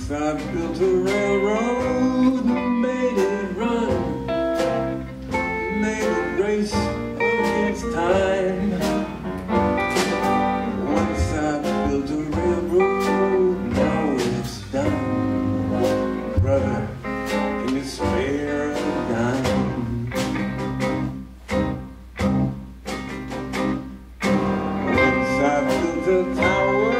Once I built a railroad and made it run, made it race against time. Once I built a railroad, now it's done. Brother, can you spare a dime? Once I built a tower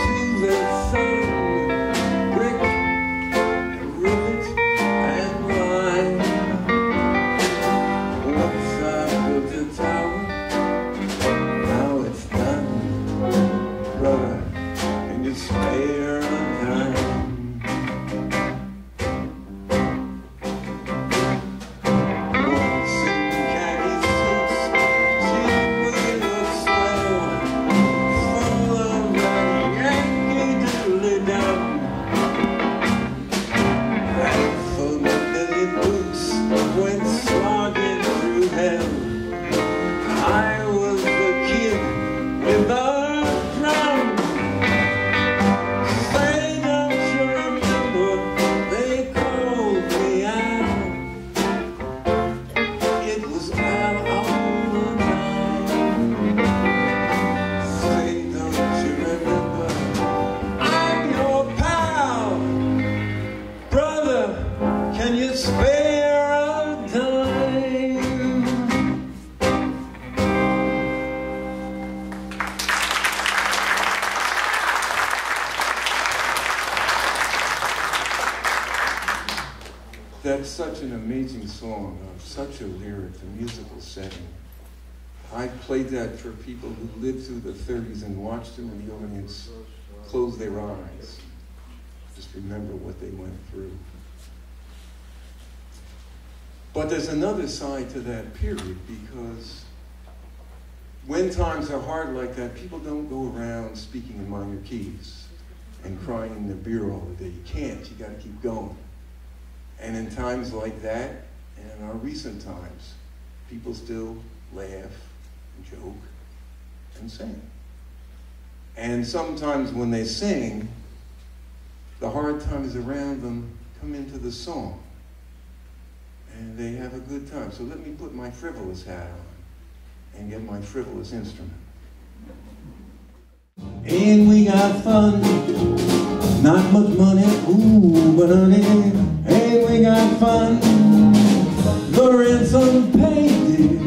to the sun, brick, rivet, and lime. Once I built a tower, now it's done. Brother, can you spare a dime? Once in khaki suits, cheap we look swell, full of that Yankee doodly-dum. Full million boots went slogging through hell. I was the kid with a drum. Say, don't you remember they called me out? It was out all the time. Say, don't you remember I'm your pal? Brother, can you spare a dime? That's such an amazing song, such a lyric, the musical setting. I played that for people who lived through the 30s and watched them in the audience close their eyes. Just remember what they went through. But there's another side to that period, because when times are hard like that, people don't go around speaking in minor keys and crying in their beer all the day. You can't, you gotta keep going. And in times like that, and in our recent times, people still laugh and joke and sing. And sometimes when they sing, the hard times around them come into the song, and they have a good time. So let me put my frivolous hat on and get my frivolous instrument. And we got fun, not much money, ooh, but honey, and we got fun. The rent's unpaid,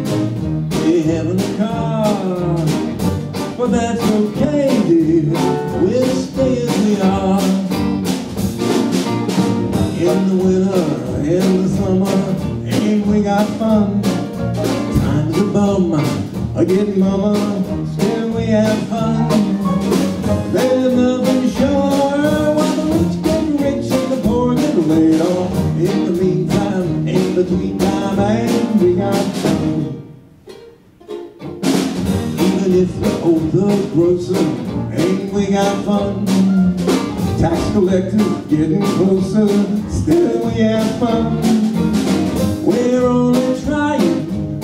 we having a car, but that's okay, dear, we'll stay as we are. In the winter, in the summer, and we got fun. Times a bum, I get mama, still we have fun. There's nothing sure, while the rich get rich and the poor get laid off. In the meantime, in between time, and we got fun. Even if we owe the grocer, and we got fun. Tax collectors getting closer, still we have fun. We're only trying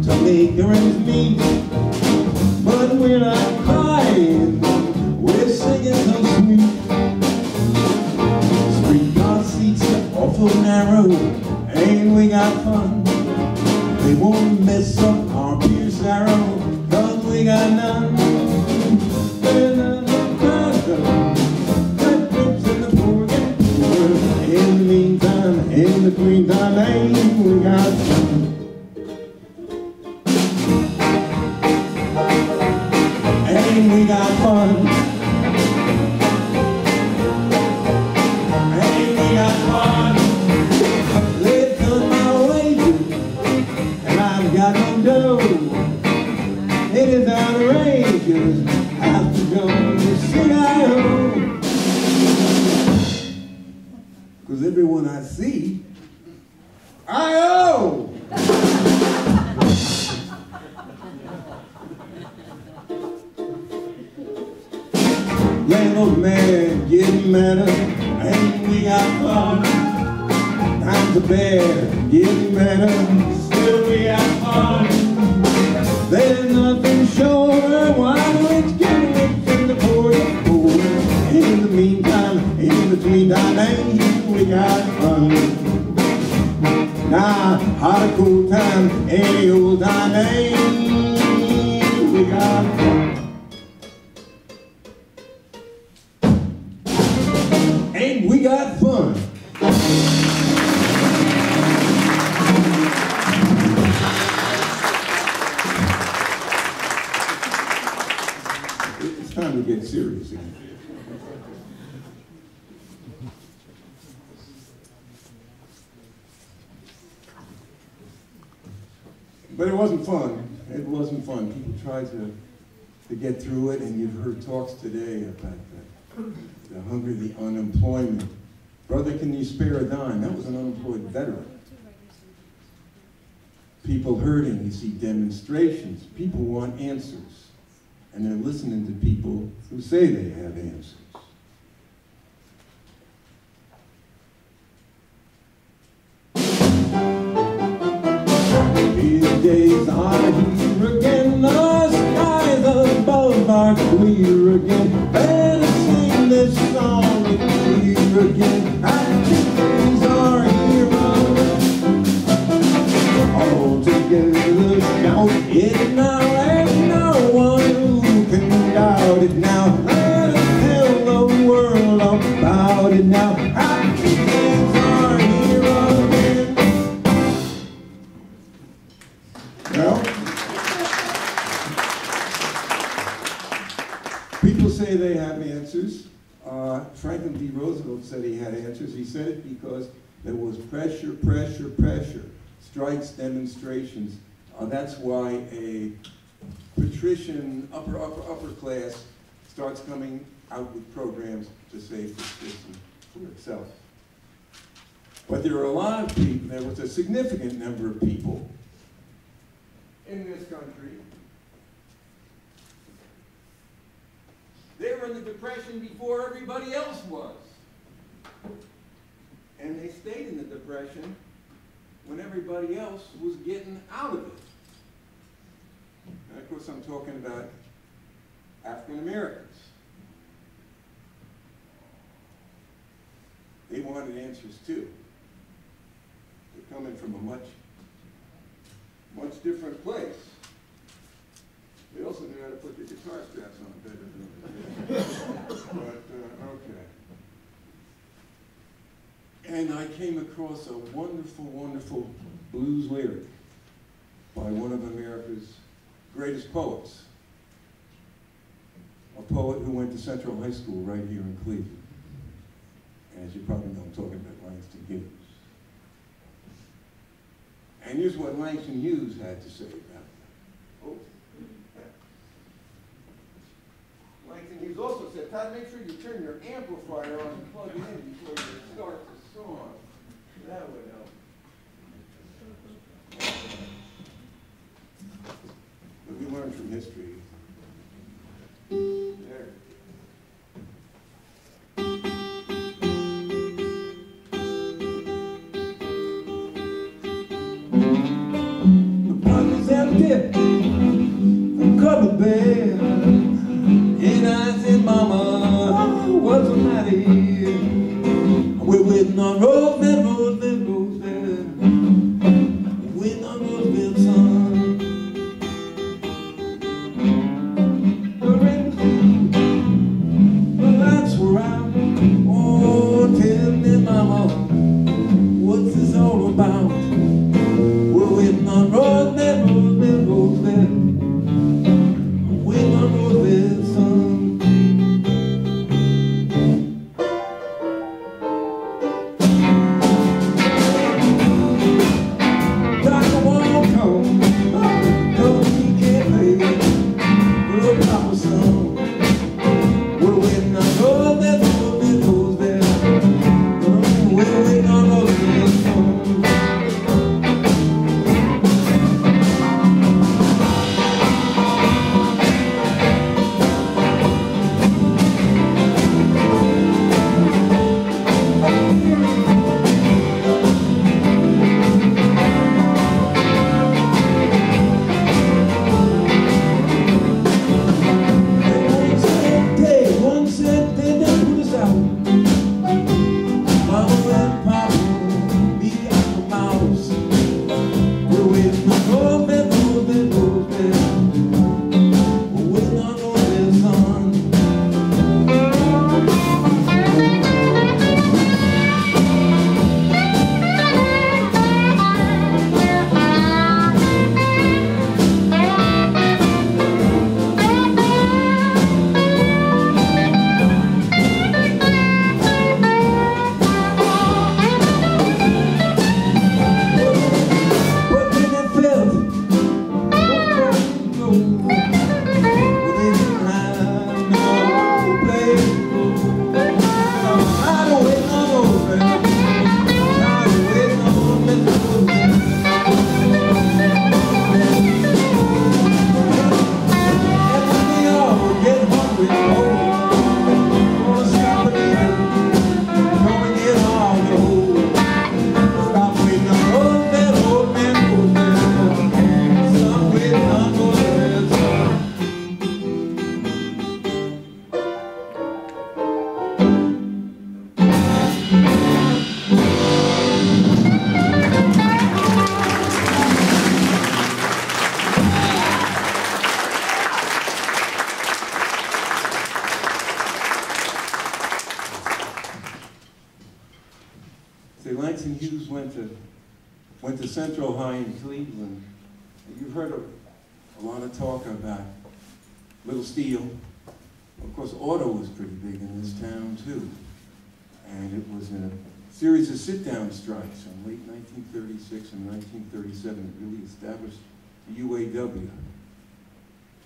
to make ends meet, but we're not crying, we're singing so sweet. Streetcar seats are awful narrow, and we got fun. They won't mess up our beer sorrow, 'cause we got none. There's nothing better. In the meantime, in between time, and we got fun. And we got fun. And we got fun. They've cut my wages, and I've got no dough. It is outrageous, I have to go to CIO. 'Cause everyone I see, I owe. Landlord man getting madder, and we got fun. Times are bad, getting madder, still we have fun. There's nothing sure, why the rich get rich and the poor get poor. In the meantime, in the time to get serious again. But it wasn't fun. It wasn't fun. People tried to get through it, and you've heard talks today about the hunger, the unemployment. Brother, can you spare a dime? That was an unemployed veteran. People hurting, you see demonstrations. People want answers. And they're listening to people who say they have answers. These days are here again, the skies above are clear again. Better sing this song and clear again. Happy days are here again. All together shout it now, and no one who can doubt it now. Let us tell the world about it now. Happy days are here again. Well, people say they have answers. Franklin D. Roosevelt said he had answers. He said it because there was pressure, pressure, pressure. Strikes, demonstrations. That's why a patrician, upper class starts coming out with programs to save the system for itself. But there are a lot of people, there was a significant number of people in this country. They were in the Depression before everybody else was. And they stayed in the Depression when everybody else was getting out of it. And of course I'm talking about African Americans. They wanted answers too. They're coming from a much different place. They also knew how to put their guitar straps on better than but okay. And I came across a wonderful, wonderful blues lyric by one of America's greatest poets. A poet who went to Central High School right here in Cleveland. And as you probably know, I'm talking about Langston Hughes. And here's what Langston Hughes had to say about that. Oh. Langston Hughes also said, Todd, make sure you turn your amplifier on and plug it in before you start the song. That would help. But we learn from history. There. The pot is empty, the cupboard bare. And I said, Mama, what's the matter here? We're waiting on Roosevelt, Roosevelt, Roosevelt. Waiting on Roosevelt, son. The lights were out. Oh, tell me, Mama, what's this all about? We're waiting on Roosevelt, Roosevelt, Roosevelt. went to Central High in Cleveland. You've heard a lot of talk about Little Steel. Of course, auto was pretty big in this town too. And it was in a series of sit-down strikes in late 1936 and 1937 that really established the UAW.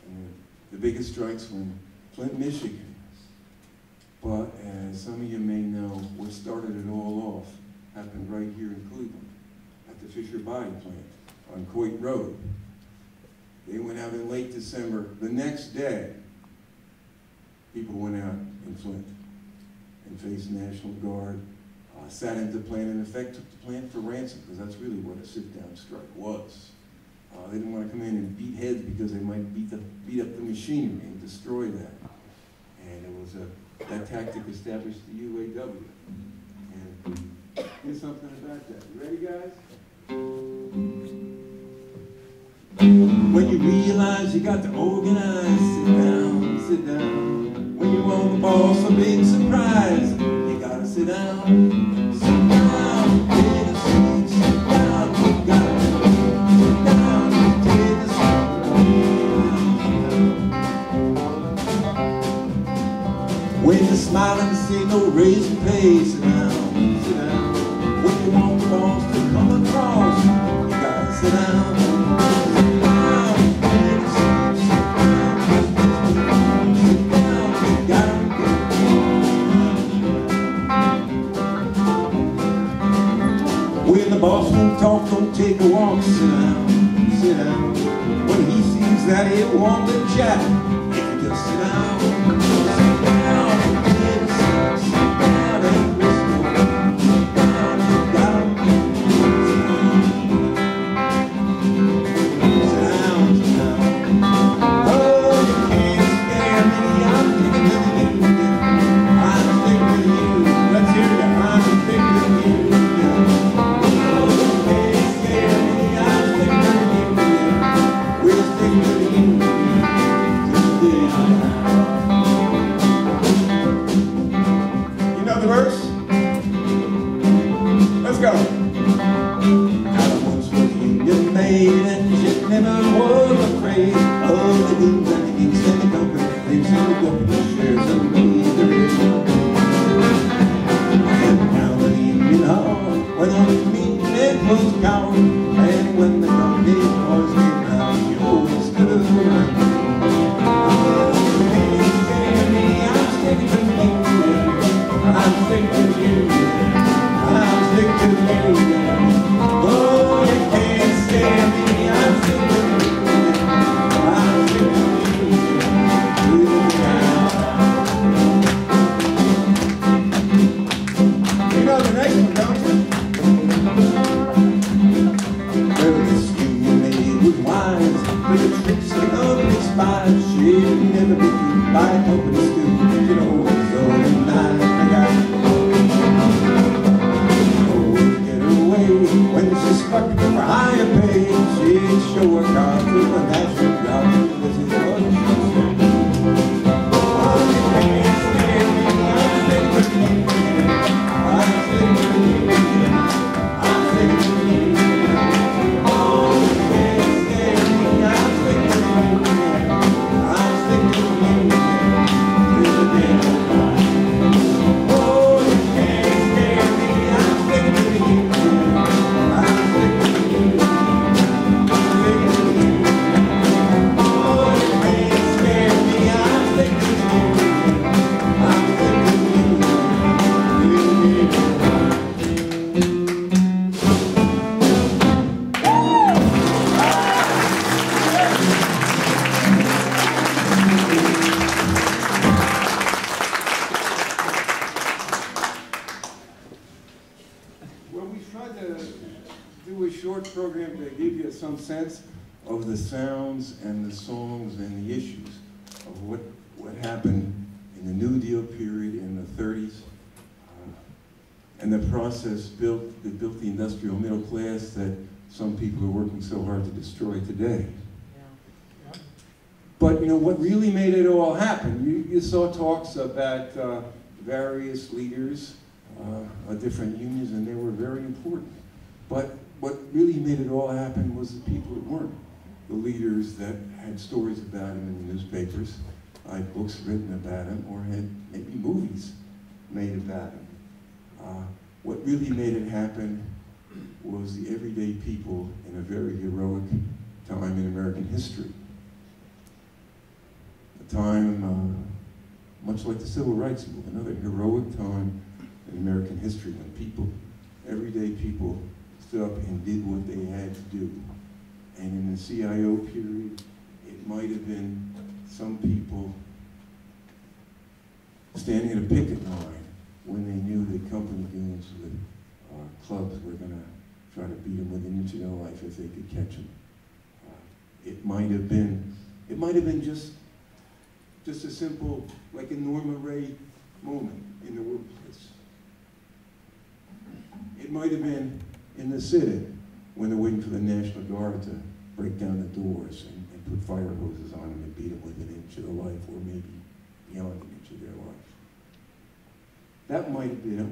And the biggest strikes were in Flint, Michigan. But as some of you may know, what started it all off happened right here in Cleveland at the Fisher Body plant on Coit Road. They went out in late December. The next day, people went out in Flint and faced National Guard, sat into the plant, and in effect took the plant for ransom, because that's really what a sit-down strike was. They didn't want to come in and beat heads because they might beat up the machinery and destroy that. And it was that tactic established the UAW. And here's something about that. You ready, guys? When you realize you got to organize, sit down. When you want the boss a big surprise, you gotta sit down. Sit down, take a seat, sit down. You gotta sit down, take a seat. When you're smiling, say no raising pay, sit down, sit down. When you want the boss to come across, you gotta sit down. The boss won't talk, don't take a walk, sit down, sit down. When he sees that it won't be chat, if you just sit down, sit down, sit down, and listen, sit down, you gotta sit down, sit down. Oh, you can't scare me, I'm sticking with you, I'm sticking with you. Let's hear it, I'm sticking with you. Verse? Let's go. I once was a Union maid, and she never was afraid of the goons and the geeks and the company. They sent the company shares and made the rich. And down the Union Hall, when all the mean was coward, and when the company was came round, you always stood around. I'm sticking to you, I'm sticking to you. Oh, you can't scare me, I'm sticking to you, I'm sticking to you. You know the next one, don't you? Well, this Union maid was wise, with the tricks of ugly spies. She'd never be fooled by a company stew, you know, so nice. When she struck for higher pay, she'd show her card to the National Guard. This is what she said. Oh, you can't scare me, I'm sticking with you. I'm sticking with you. I'm sticking with you. Oh, you can't scare me, I'm sticking with you. I'm sticking with you. To the day of mine. Oh, you can't scare me, I'm sticking with you. Program to give you some sense of the sounds and the songs and the issues of what happened in the New Deal period in the 30s, and the process that built the industrial middle class that some people are working so hard to destroy today. Yeah. Yeah. But you know what really made it all happen? You saw talks about various leaders of different unions, and they were very important. But what really made it all happen was the people that weren't. The leaders that had stories about him in the newspapers, had books written about him, or had maybe movies made about him. What really made it happen was the everyday people in a very heroic time in American history. A time much like the Civil Rights Movement, another heroic time in American history when people, everyday people, stood up and did what they had to do. And in the CIO period, it might have been some people standing at a picket line when they knew that company goons with clubs were going to try to beat them within an inch of their life if they could catch them. It might have been just a simple, like a Norma Ray moment in the workplace. It might have been in the city when they're waiting for the National Guard to break down the doors and put fire hoses on them and beat them within an inch of their life, or maybe beyond an inch of their life. That might have been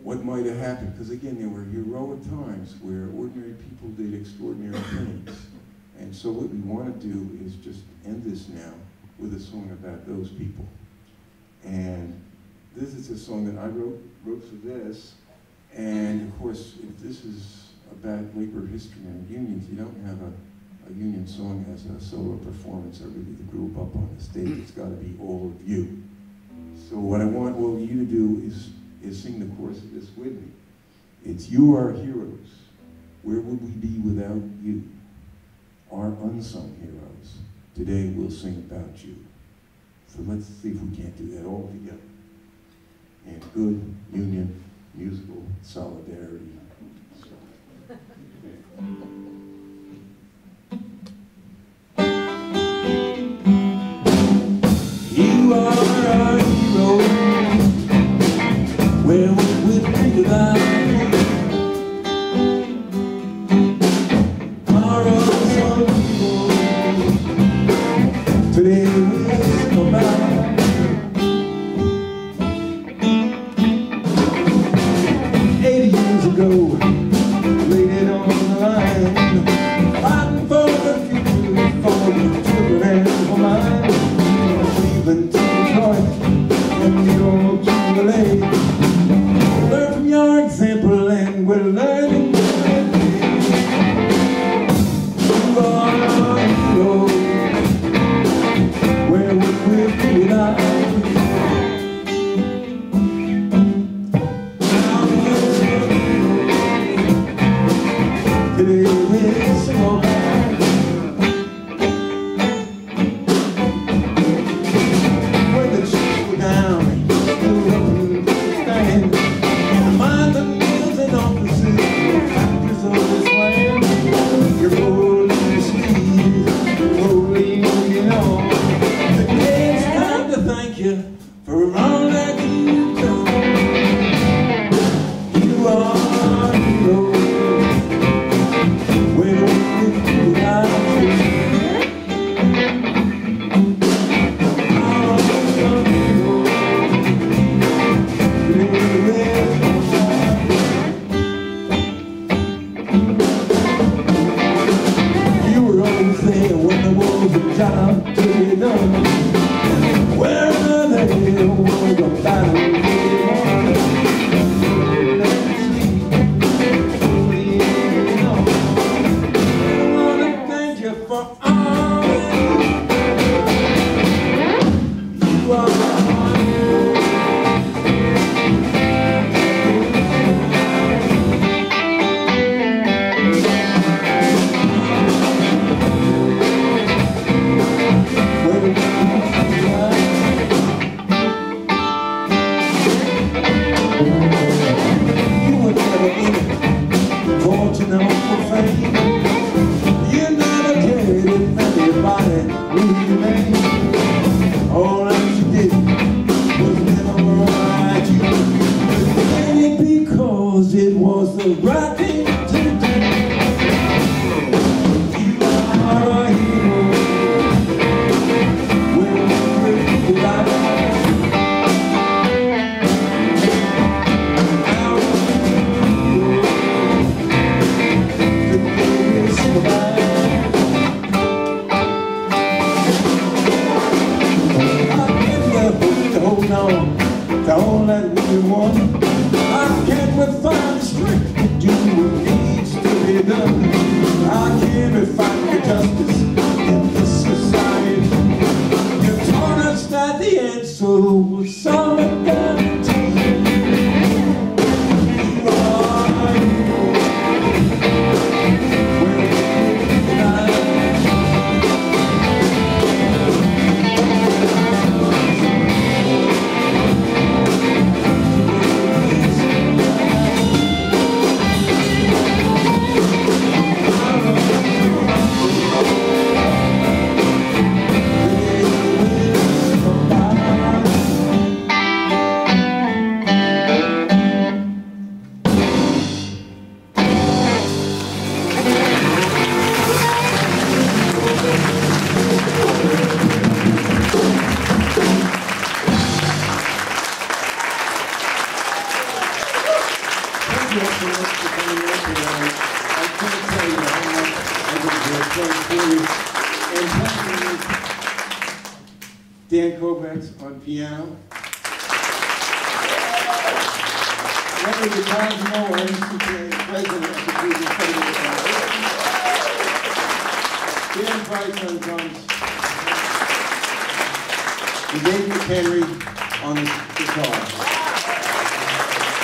what might have happened, because again, there were heroic times where ordinary people did extraordinary things. And so what we want to do is just end this now with a song about those people. And this is a song that I wrote for this. And of course, if this is about labor history and unions, you don't have a union song as a solo performance. Everybody that grew up on the stage, it's got to be all of you. So what I want all of you to do is sing the chorus of this with me. It's you are heroes. Where would we be without you? Our unsung heroes. Today we'll sing about you. So let's see if we can't do that all together. And good union musical solidarity. You are our hero. Where would we be without you? Our unsung heroes. Today we'll sing about you. 80 years ago, laid it on the line, fighting for the future, for the children and for mine. Cleveland to Detroit, from New York to LA. Learn from your example, and we're learning every day. You are our hero. Where would we be without you? Today we'll sing about you. When the chips were down, you stood up and stand. In the mines and mills and offices, factories of this land, you're rolling your sleeves, rolling on. Today it's time to thank you for all that you've done. You are our hero. Where would we be without you? Our unsung hero. You were always there when there was a job to be done. Wherever there was a battle to be won. Where don't let me one. I can't find the strength to do what needs to be done. I can't find the justice in this society. You taught us that the answer was solidarity. You are Dan Kovacs on piano. Leonard DiCosimo, our NCAA president of the Cleveland LaborFest Forum. Dan Price on drums. And David McHenry on the guitar.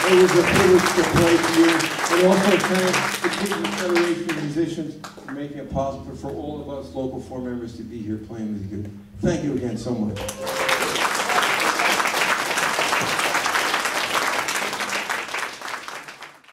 It was a privilege to play for you. And also thank the Cleveland Federation of Musicians for making it possible for all of us local forum members to be here playing with you. Thank you again so much.